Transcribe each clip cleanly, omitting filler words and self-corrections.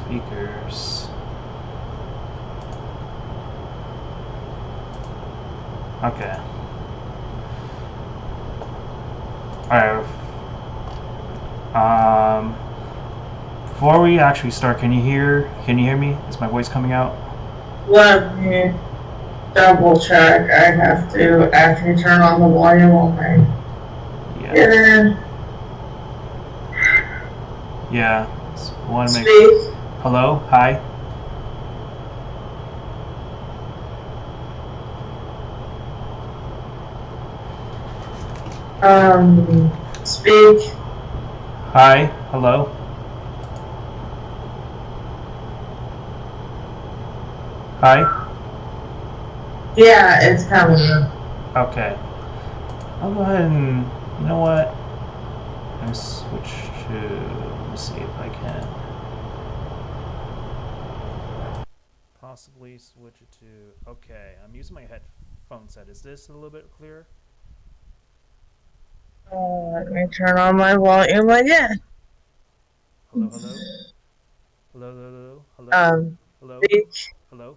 Speakers. Okay. Alright. Before we actually start, can you hear me? Is my voice coming out? Let me double check. I have to actually turn on the volume on my computer. Yeah. Want to make. Speak. Hello? Hi? Speak. Hi? Hello? Hi? Yeah, it's coming. Okay. I'll go ahead and, you know what? Let me switch to, let me see if I can possibly switch it to, okay, I'm using my headphone set. Is this a little bit clearer? Let me turn on my volume again. Hello, hello? Hello, hello, hello? Hello? Speak. Hello?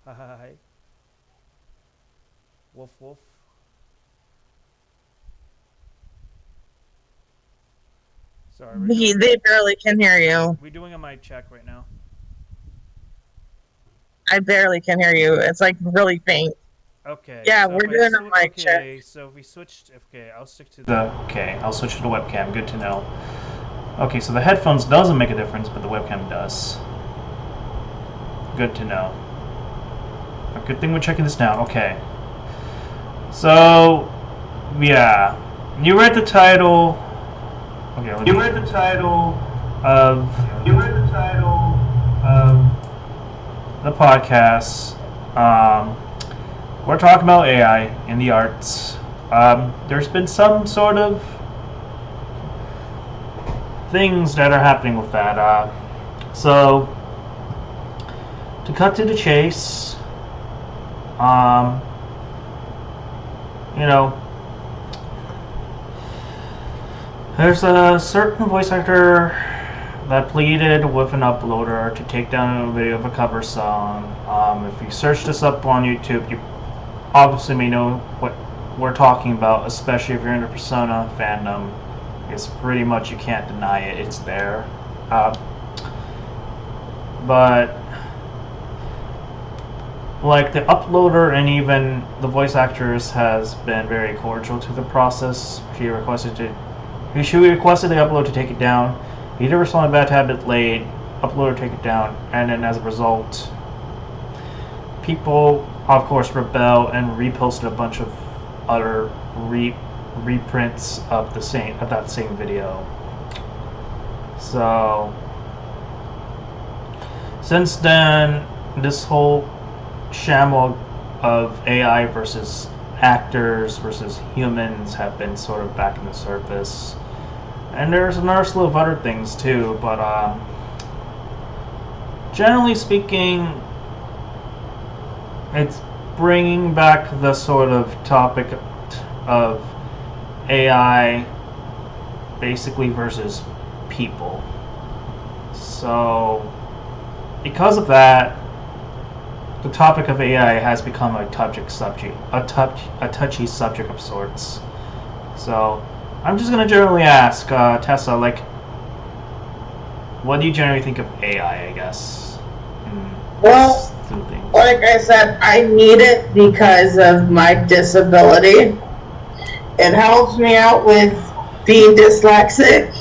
Hi, hi, hi. Wolf, wolf. Sorry, They barely can hear you. we're doing a mic check right now. I barely can hear you. It's like really faint. Okay, Yeah, so we're if I doing a mic check. okay, so if we switched, okay, I'll stick to the, okay, I'll switch to the webcam. Good to know. Okay, so the headphones doesn't make a difference, but the webcam does. Good to know. A good thing we're checking this now. Okay. So, yeah, you read the title. Okay, you read the title of. You read the title of the podcast. We're talking about AI in the arts. There's been some sort of things that are happening with that. So, to cut to the chase, you know, there's a certain voice actor that pleaded with an uploader to take down a video of a cover song. If you search this up on YouTube, you obviously may know what we're talking about, especially if you're in the Persona fandom. It's pretty much, you can't deny it, it's there. But like the uploader and even the voice actress has been very cordial to the process. She requested the upload to take it down. He did respond back to have it laid, uploader take it down, and then as a result, people of course rebel and reposted a bunch of other reprints of that same video. So since then, this whole shamble of AI versus actors versus humans have been sort of back in the surface. And there's another slew of other things too, but generally speaking, it's bringing back the sort of topic of AI basically versus people. So, because of that, the topic of AI has become a touchy subject of sorts. So, I'm just gonna generally ask Tessa, like, what do you generally think of AI? I guess. Well, like I said, I need it because of my disability. It helps me out with being dyslexic.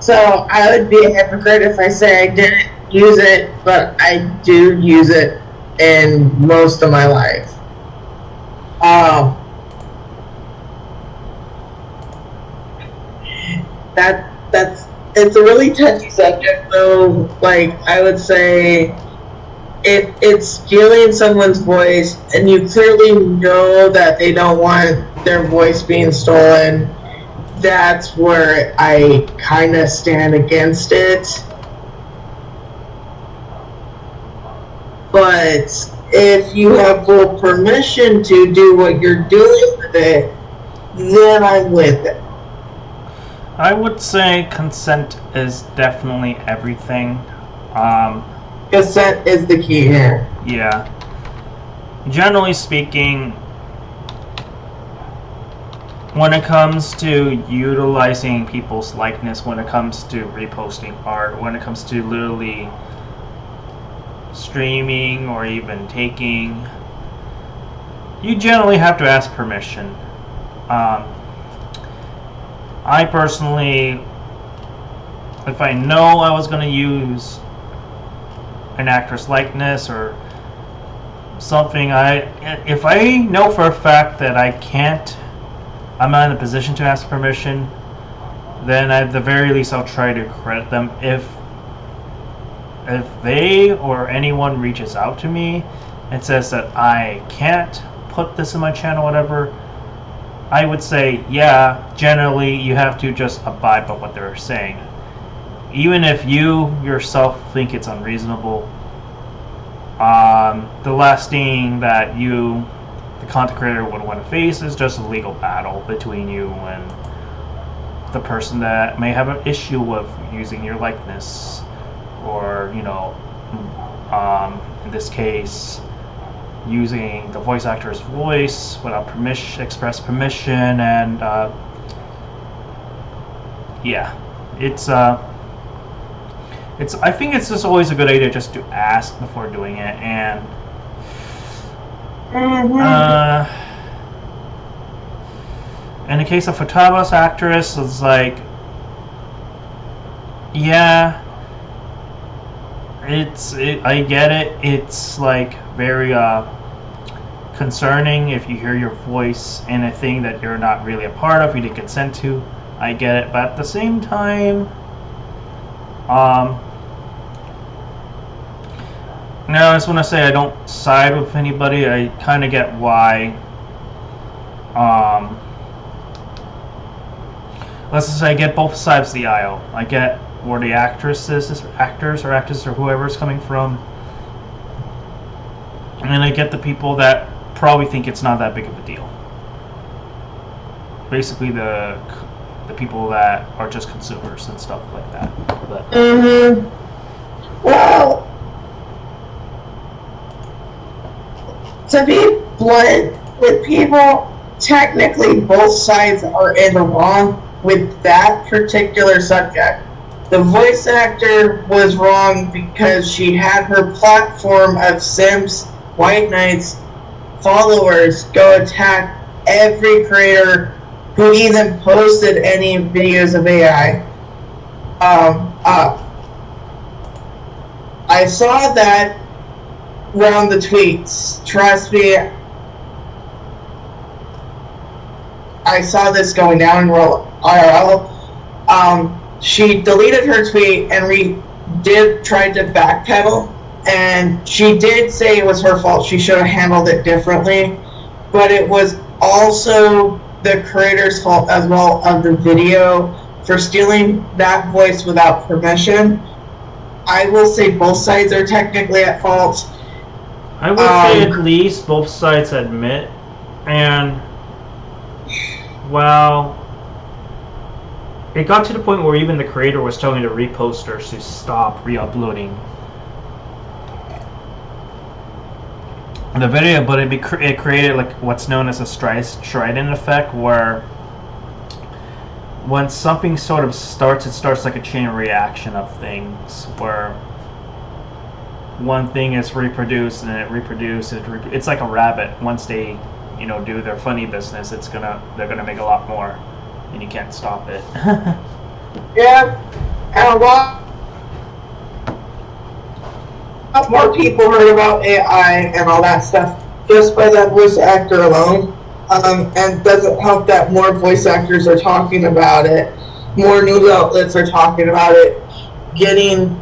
So I would be a hypocrite if I say I didn't use it, but I do use it in most of my life. It's a really touchy subject though. Like I would say if it's stealing someone's voice and you clearly know that they don't want their voice being stolen, that's where I kind of stand against it. But if you have full permission to do what you're doing with it, then I'm with it. I would say consent is definitely everything. Consent is the key here. Yeah. Generally speaking, when it comes to utilizing people's likeness, when it comes to reposting art, when it comes to literally streaming or even taking, you generally have to ask permission. I personally, if I know I was going to use an actress likeness or something, if I know for a fact that I'm not in a position to ask permission, then at the very least I'll try to credit them. If they or anyone reaches out to me and says that I can't put this in my channel, whatever, I would say, yeah, generally you have to just abide by what they're saying. Even if you yourself think it's unreasonable, the last thing that the content creator, would want to face is just a legal battle between you and the person that may have an issue with using your likeness, or in this case, using the voice actor's voice without express permission, and yeah, I think it's just always a good idea just to ask before doing it. And in the case of Futaba's actress, it's like, yeah, I get it. It's like very concerning if you hear your voice in a thing that you're not really a part of, you didn't consent to. I get it, but at the same time, now I just want to say I don't side with anybody. I kind of get why. Let's just say I get both sides of the aisle. I get where the actors or whoever is coming from, and I get the people that probably think it's not that big of a deal. Basically, the people that are just consumers and stuff like that. But, well, to be blunt with people, technically both sides are in the wrong with that particular subject. The voice actor was wrong because she had her platform of Sims, White Knights, followers go attack every creator who even posted any videos of AI. I saw that around the tweets. Trust me, I saw this going down in IRL. She deleted her tweet and tried to backpedal, and she did say it was her fault. She should have handled it differently, but it was also the creator's fault as well of the video for stealing that voice without permission. I will say both sides are technically at fault. I would say at least both sides admit, and well, it got to the point where even the creator was telling the reposters to stop re-uploading the video, but it created like what's known as a strident effect, where when something sort of starts, it starts like a chain reaction of things, where one thing is reproduced and it reproduces. It's like a rabbit. Once they, do their funny business, they're gonna make a lot more, and you can't stop it. Yeah, and a lot more people heard about AI and all that stuff just by that voice actor alone. And doesn't help that more voice actors are talking about it, more news outlets are talking about it, getting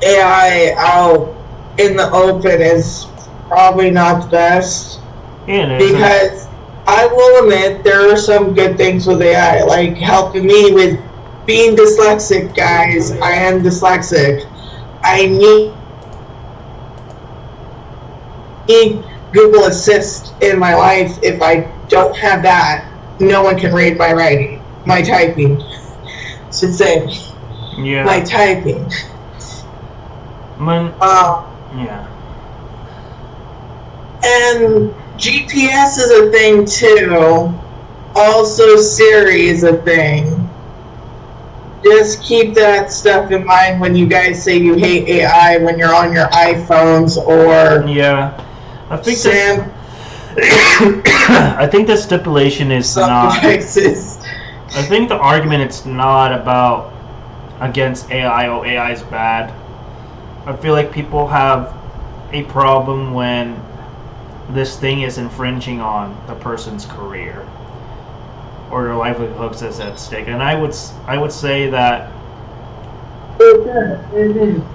AI out in the open is probably not the best. Because I will admit there are some good things with AI, like helping me with being dyslexic, guys. I am dyslexic. I need Google Assist in my life. If I don't have that, no one can read my writing, my typing. Should say. my typing. Yeah. And GPS is a thing too. Also, Siri is a thing. Just keep that stuff in mind when you guys say you hate AI when you're on your iPhones or I think I think the stipulation is not. Devices. I think the argument it's not about against AI or AI is bad. I feel like people have a problem when this thing is infringing on the person's career or their livelihoods is at stake, and I would say that it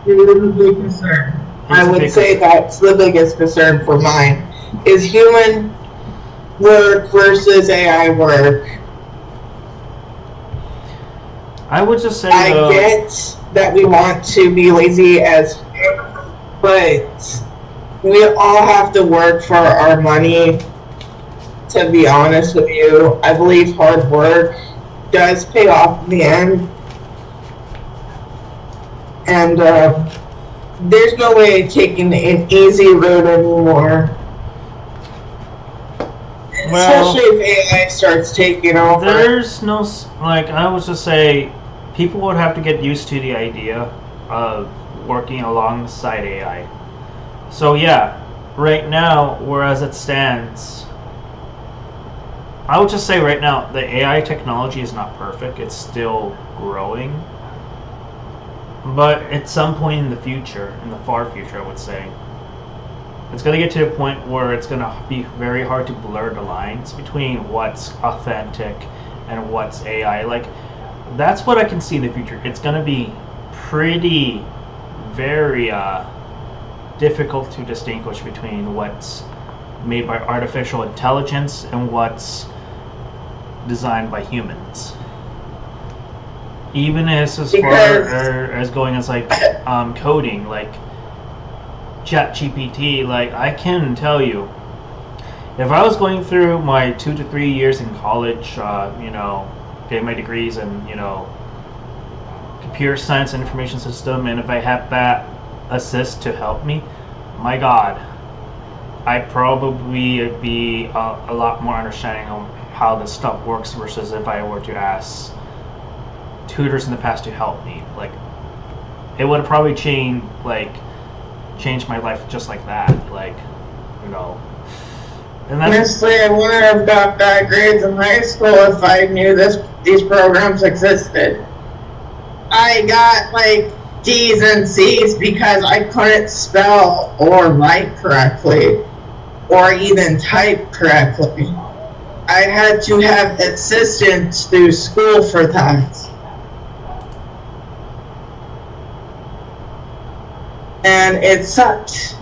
is a big concern. I would say that's the biggest concern for mine is human work versus AI work. I would just say I get that we want to be lazy but we all have to work for our money. To be honest with you, I believe hard work does pay off in the end. And there's no way of taking an easy road anymore. Especially if AI starts taking over. There's no, like, I would just say people would have to get used to the idea of working alongside AI. So yeah, right now, whereas it stands, I would just say right now, the AI technology is not perfect. It's still growing. But at some point in the future, in the far future, I would say, it's going to get to a point where it's going to be very hard to blur the lines between what's authentic and what's AI. Like, that's what I can see in the future. It's going to be pretty, very difficult to distinguish between what's made by artificial intelligence and what's designed by humans. Even as far as going as like coding, like ChatGPT, like I can tell you, if I was going through my 2 to 3 years in college, getting my degrees in, computer science and information system, and if I had that assist to help me, my God, I'd probably be a lot more understanding of how this stuff works versus if I were to ask tutors in the past to help me. Like, it would have probably changed my life just like that. Like, And honestly, I wouldn't have got bad grades in high school if I knew these programs existed. I got D's and C's because I couldn't spell or write correctly or even type correctly. I had to have assistance through school for that. And it sucked.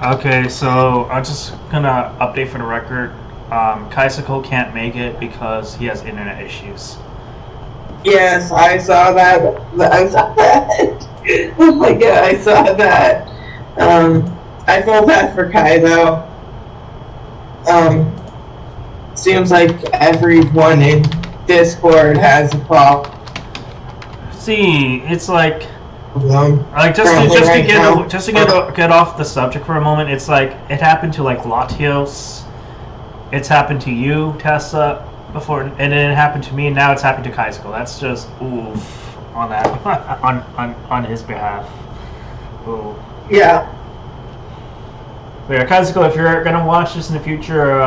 Okay, so I'm just gonna update for the record. Kaisako can't make it because he has internet issues. Yes, I saw that. Oh my god, I saw that. I feel bad for Kai though. Seems like everyone in Discord has a problem. See, it's like just to get off the subject for a moment. It's like it happened to Latios. It's happened to you, Tessa, before, and then it happened to me, and now it's happened to Kaisuko. That's just oof on that on his behalf. Ooh. Yeah. But yeah, Kaisuko, if you're gonna watch this in the future,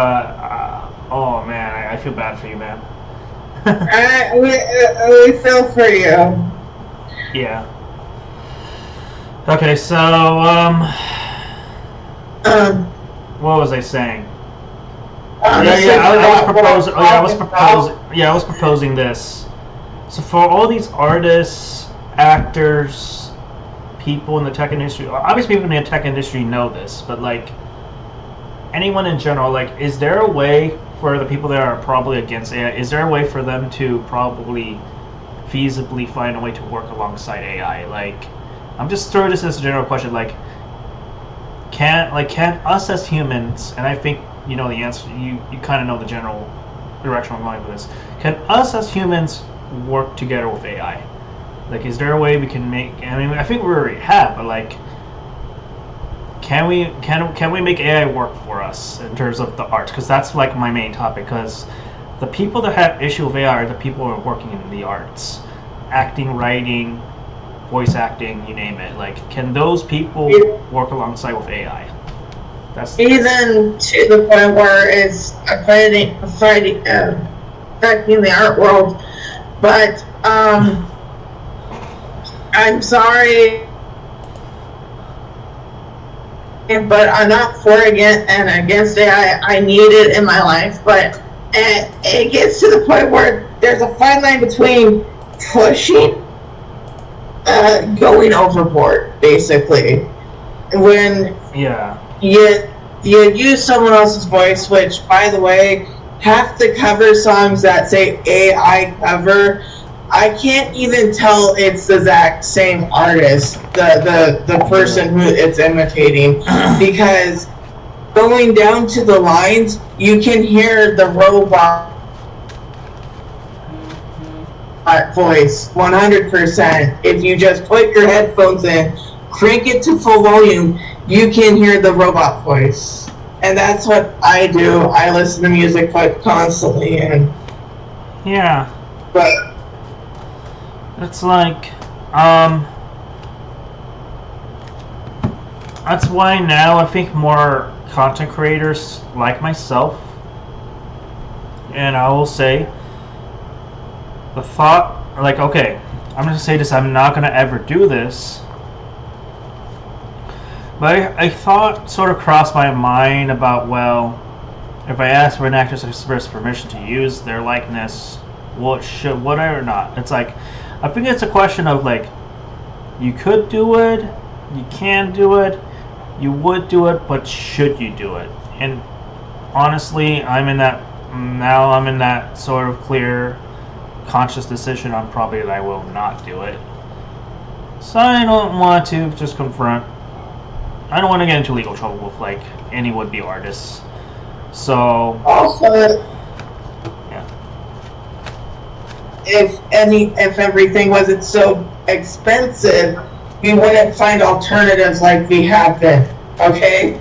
oh man, I feel bad for you, man. we feel for you. Yeah. Okay, so what was I saying? I was proposing this. So for all these artists, actors, people in the tech industry, obviously people in the tech industry know this, but anyone in general, is there a way for the people that are probably against AI, is there a way for them to probably feasibly find a way to work alongside AI? I'm just throwing this as a general question, can us as humans, and I think you know the answer. You kind of know the general direction I'm going with this. Can us as humans work together with AI? Like, is there a way we can make? I mean, I think we already have, but like, can we make AI work for us in terms of the arts? Because that's like my main topic. Because the people that have issue with AI are the people who are working in the arts, acting, writing, voice acting, you name it. Like, can those people work alongside with AI? That's even to the point where it's affecting the art world. But I'm sorry, but I'm not for and against AI. I need it in my life, but it gets to the point where there's a fine line between pushing, going overboard, basically. When you use someone else's voice, which, by the way, half the cover songs that say AI cover, I can't even tell it's the exact same artist, the person who it's imitating, because going down to the lines, you can hear the robot voice 100%. If you just put your headphones in, crank it to full volume, you can hear the robot voice. And that's what I do. I listen to music constantly, and but it's like that's why now I think more content creators like myself, and I will say the thought, like, okay, I'm gonna say this, I'm not gonna ever do this, but I thought sort of crossed my mind about, well, if I ask for an actor's express permission to use their likeness, would I or not? It's like, I think it's a question of like, you could do it, you can do it, you would do it, but should you do it? And honestly, I'm in that sort of clear, conscious decision on probably that I will not do it. So I don't want to just confront. I don't want to get into legal trouble with like any would-be artists. So also, if everything wasn't so expensive, we wouldn't find alternatives like we have been. Okay,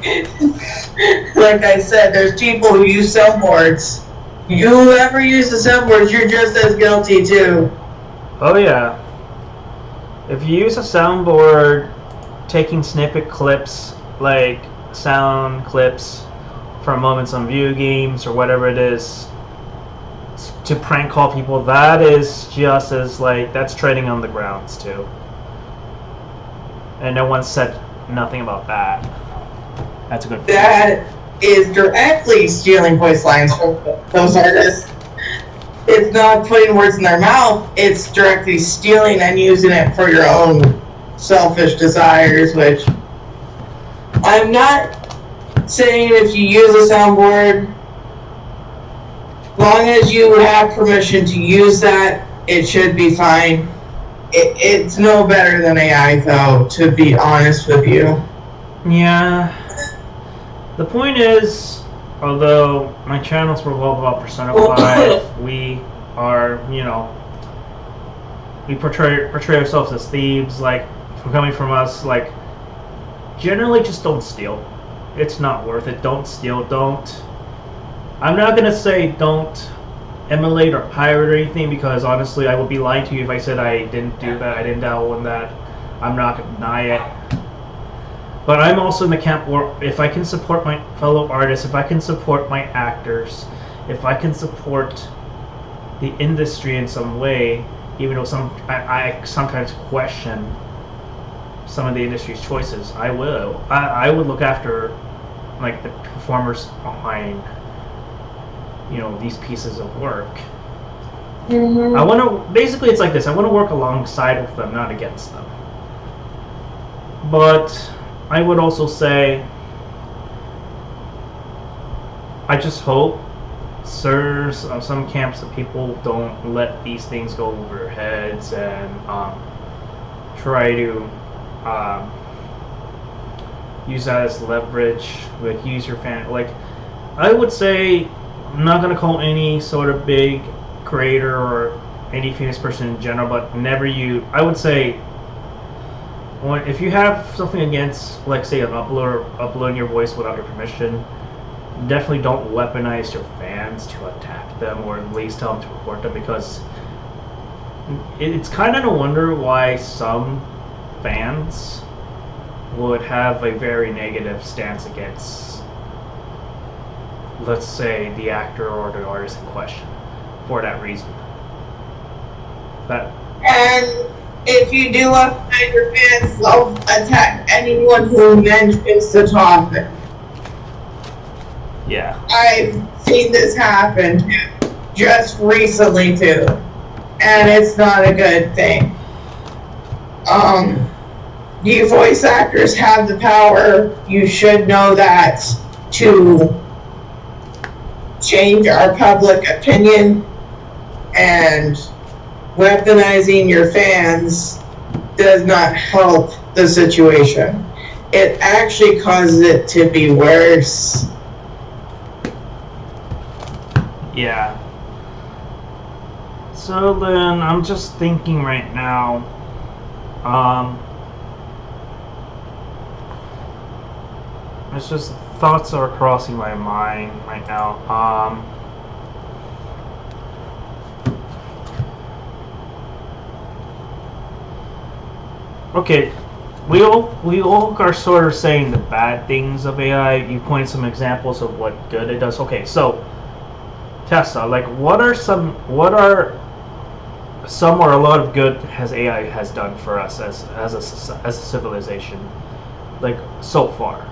like I said, there's people who use soundboards. You ever use the soundboards, you're just as guilty too. Oh yeah. If you use a soundboard, taking snippet clips, like sound clips from moments on video games or whatever it is, to prank call people, that is just as like, that's treading on the grounds too. And no one said nothing about that. That's a good point. That is directly stealing voice lines from those artists. It's not putting words in their mouth, it's directly stealing and using it for your own selfish desires, which I'm not saying if you use a soundboard, long as you have permission to use that, it should be fine. It's no better than AI, though, to be honest with you. Yeah. The point is, although my channels revolve about Persona 5, we are, we portray ourselves as thieves, like, coming from us, like, generally just don't steal. It's not worth it. Don't steal. I'm not going to say don't emulate or pirate or anything, because honestly I would be lying to you if I said I didn't do that, I didn't dabble in that. I'm not going to deny it. But I'm also in the camp where if I can support my fellow artists, if I can support my actors, if I can support the industry in some way, even though I sometimes question some of the industry's choices, I will. I would look after like the performers behind these pieces of work. Mm-hmm. I want to, basically it's like this, I want to work alongside with them, not against them. But I would also say, I just hope some camps of people don't let these things go over their heads and try to use that as leverage, like use your fan, like I would say I'm not gonna call any sort of big creator or any famous person in general, but never you. I would say if you have something against, like, say, an uploader uploading your voice without your permission, definitely don't weaponize your fans to attack them, or at least tell them to report them, because it's kind of no wonder why some fans would have a very negative stance against, let's say, the actor or the artist in question for that reason. And if you do weaponize your fans, they'll attack anyone who mentions the topic. Yeah. I've seen this happen just recently too, and it's not a good thing. You voice actors have the power, you should know that, to change our public opinion, and weaponizing your fans does not help the situation. It actually causes it to be worse. Yeah. So then, I'm just thinking right now, it's just thoughts are crossing my mind right now. Okay, we all are sort of saying the bad things of AI. You pointed some examples of what good it does. Okay, so Tesla, like, what are some or a lot of good AI has done for us as a civilization, like, so far?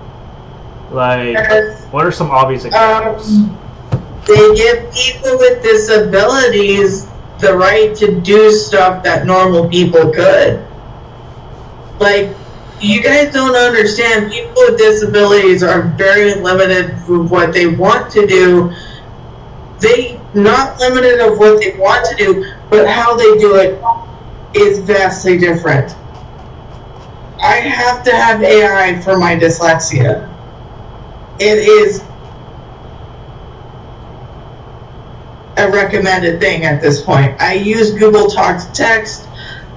Like, what are some obvious examples? They give people with disabilities the right to do stuff that normal people could. Like, you guys don't understand, people with disabilities are very limited for what they want to do. They not limited of what they want to do, but how they do it is vastly different. I have to have AI for my dyslexia. It is a recommended thing at this point. I use Google Talk to Text.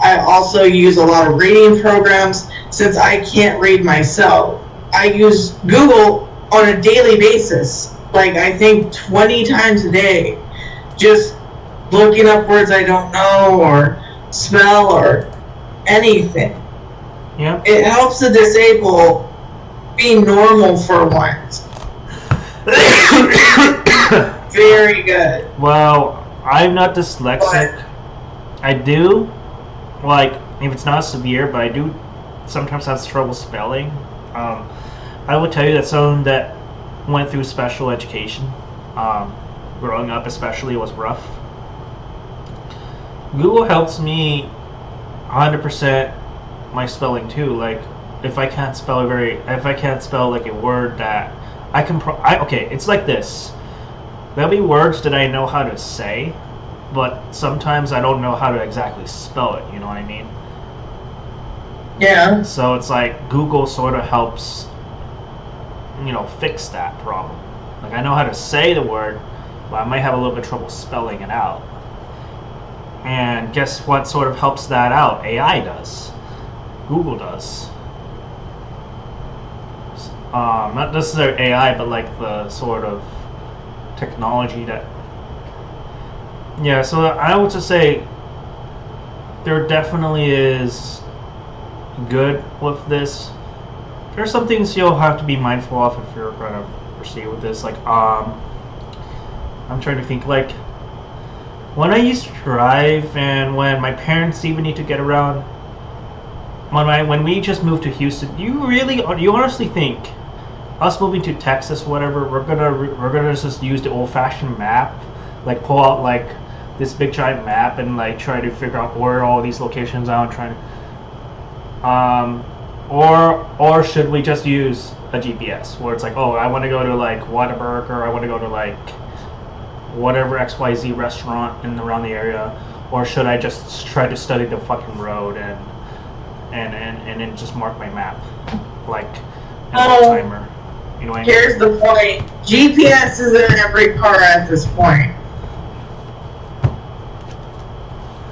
I also use a lot of reading programs. Since I can't read myself, I use Google on a daily basis, like, I think 20 times a day, just looking up words I don't know or smell or anything. Yeah. It helps the disabled be normal for once. Very good. Well, I'm not dyslexic. But I do, like, if it's not severe, but I do sometimes have trouble spelling. I will tell you that someone that went through special education, growing up especially, was rough. Google helps me 100% my spelling too. Like, if I can't spell like a word that I can, okay, it's like this. There'll be words that I know how to say, but sometimes I don't know how to exactly spell it, you know what I mean? Yeah. So it's like Google sort of helps, fix that problem. Like, I know how to say the word, but I might have a little bit of trouble spelling it out. And guess what sort of helps that out? AI does. Google does. Not necessarily AI, but like the sort of technology that... Yeah, so I would just say there definitely is good with this. There's some things you'll have to be mindful of if you're going to proceed with this. Like, I'm trying to think, like, when I used to drive and when my parents even need to get around, when we just moved to Houston, you honestly think us moving to Texas, whatever, we're gonna just use the old-fashioned map, like pull out like this big giant map and like try to figure out where all these locations are and trying to, or should we just use a GPS where it's like, oh, I want to go to like Whataburger, or I want to go to like whatever XYZ restaurant in around the area, or should I just try to study the fucking road and then just mark my map like an old timer? You know what I mean? Here's the point. GPS is in every car at this point.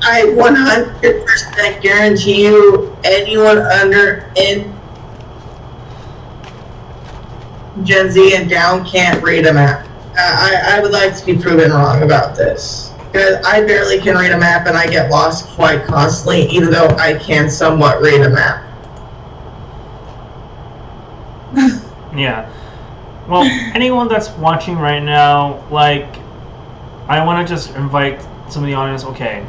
I 100% guarantee you anyone under in Gen Z and down can't read a map. I would like to be proven wrong about this. Because I barely can read a map and I get lost quite constantly, even though I can somewhat read a map. Yeah. Well, anyone that's watching right now, like, I want to just invite some of the audience. Okay.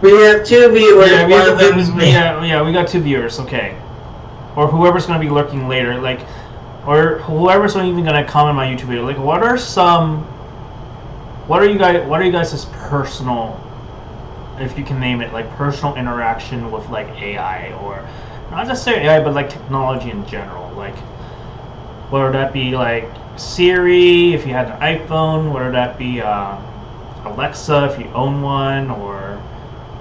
We have 2 viewers. Yeah, we got 2 viewers. Okay. Or whoever's going to be lurking later, like, or whoever's even going to comment my YouTube video. Like, what are you guys' personal, if you can name it, like, personal interaction with, like, AI, or not necessarily AI, but like technology in general? Like, whether that be like Siri if you had an iPhone, whether that be Alexa if you own one, or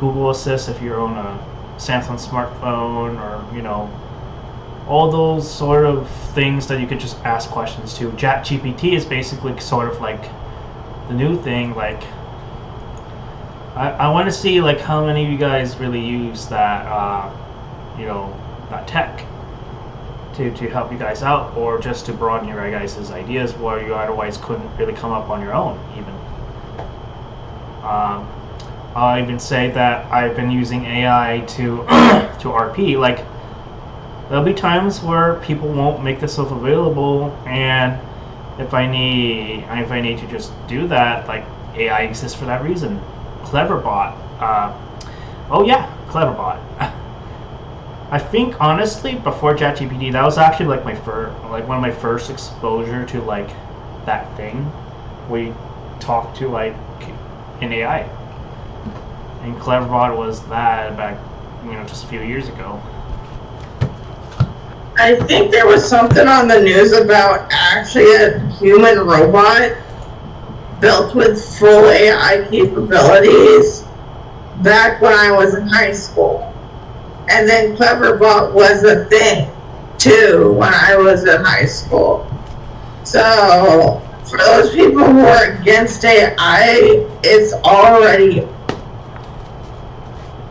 Google Assist if you own a Samsung smartphone, or all those sort of things that you could just ask questions to. ChatGPT is basically sort of like the new thing. Like, I want to see like how many of you guys really use that that tech to help you guys out, or just to broaden your guys' ideas where you otherwise couldn't really come up on your own even. I'll even say that I've been using AI to to RP. Like, there'll be times where people won't make themselves available, and if I need to just do that, like, AI exists for that reason. Cleverbot. Cleverbot. I think honestly, before ChatGPT, that was actually like one of my first exposure to like that thing. We talked to like an AI, and Cleverbot was that back, just a few years ago. I think there was something on the news about actually a human robot built with full AI capabilities back when I was in high school. And then Cleverbot was a thing, too, when I was in high school. So, for those people who are against AI, it's already...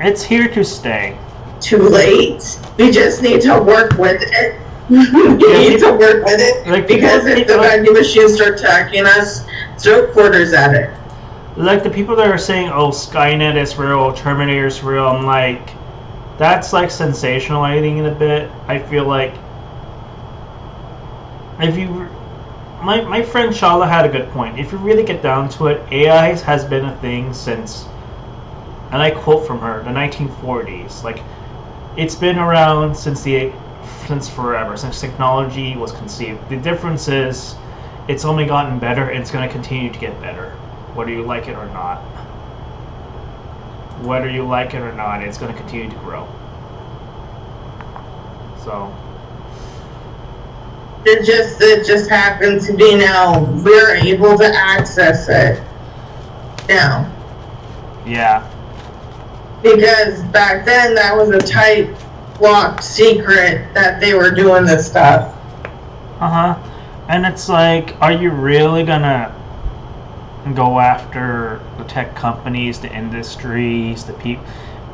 It's here to stay. Too late. We just need to work with it. We need to work with it. Like, because if the vending machines start attacking us, throw quarters at it. Like, the people that are saying, oh, Skynet is real, Terminator is real, I'm like... That's like sensationalizing it a bit. I feel like if you, my friend Shala had a good point. If you really get down to it, AI has been a thing since, and I quote from her, the 1940s. Like, it's been around since forever, since technology was conceived. The difference is, it's only gotten better, and it's going to continue to get better, whether you like it or not. Whether you like it or not, it's going to continue to grow. So it just happens to be now we're able to access it now. Yeah. Because back then that was a tight locked secret that they were doing this stuff. And it's like, are you really gonna go after the tech companies, the industries, the people?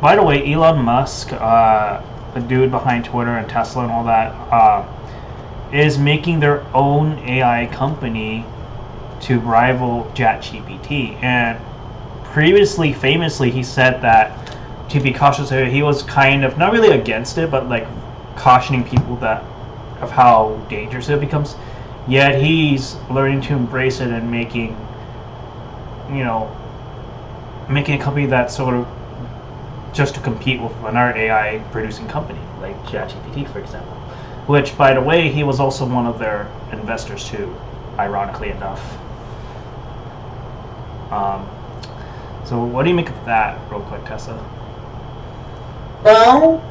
By the way, Elon Musk, the dude behind Twitter and Tesla and all that, is making their own AI company to rival ChatGPT. And previously, famously, he said that to be cautious, he was kind of not really against it, but like cautioning people that of how dangerous it becomes. Yet he's learning to embrace it and making a company that's sort of just to compete with another AI producing company like ChatGPT, for example. Which, by the way, he was also one of their investors too, ironically enough. So what do you make of that, real quick, Tessa? Well,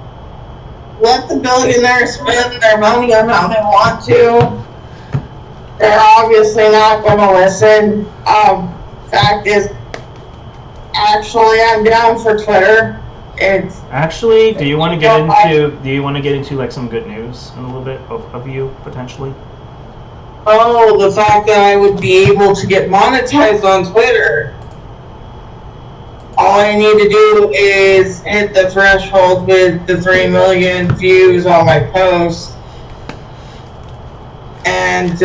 let the billionaires spend their money on how they want to. They're obviously not going to listen. Fact is, actually, I'm down for Twitter. It's Actually, do you want to get into like some good news in a little bit of you potentially? the fact that I would be able to get monetized on Twitter. All I need to do is hit the threshold with the 3 million views on my post and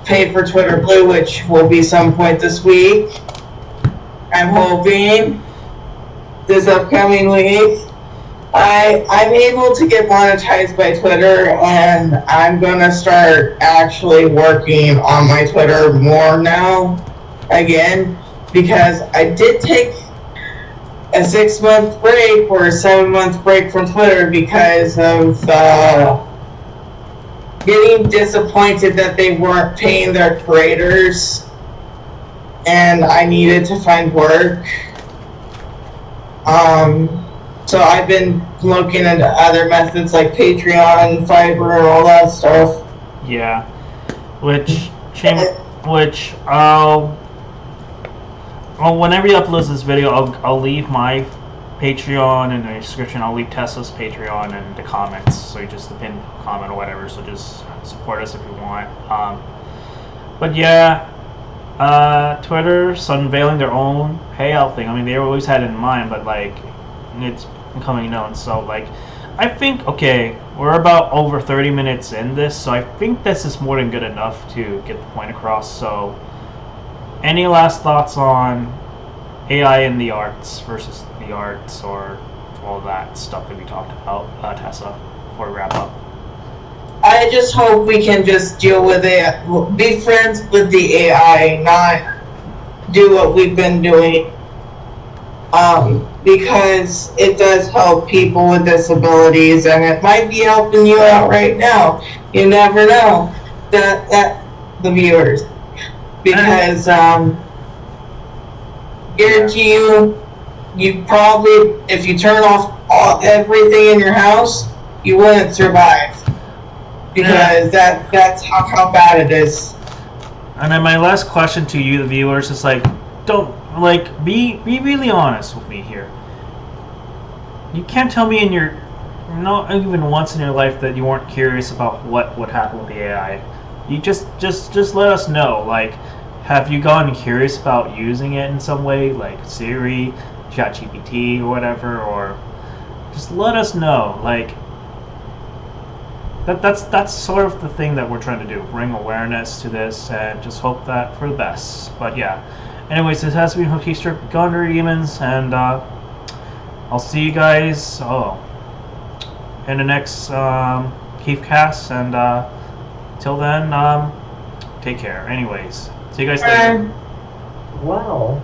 pay for Twitter Blue, which will be some point this week. I'm hoping this upcoming week. I'm able to get monetized by Twitter, and I'm gonna start actually working on my Twitter more now again, because I did take a 6-month break or a 7-month break from Twitter because of getting disappointed that they weren't paying their creators, and I needed to find work. So I've been looking into other methods like Patreon, Fiverr, and all that stuff. Yeah, which I'll whenever you upload this video, I'll leave my Patreon in the description. I'll leave Tesla's Patreon in the comments, so you just pin comment or whatever. So just support us if you want. But yeah, Twitter's unveiling their own payout thing. I mean, they always had it in mind, but like it's becoming known. So like, I think we're about over 30 minutes in this, so I think this is more than good enough to get the point across. So, any last thoughts on AI in the arts versus the arts, or all that stuff that we talked about, Tessa, before we wrap up? I just hope we can just deal with it, be friends with the AI, not do what we've been doing. Because it does help people with disabilities, and it might be helping you out right now. You never know. That the viewers, because guarantee you probably, if you turn off everything in your house, you wouldn't survive, because that's how bad it is. And then my last question to you, the viewers, is like, be really honest with me here. You can't tell me not even once in your life that you weren't curious about what would happen with the AI. You just let us know. Like, have you gotten curious about using it in some way, like Siri, ChatGPT, or whatever, or just let us know. Like, that's sort of the thing that we're trying to do, bring awareness to this, and just hope that for the best. But yeah. Anyways, this has been Kiefcast, Gunner Demons, and I'll see you guys in the next Kiefcast, and till then, take care. Anyways, see you guys later. Wow.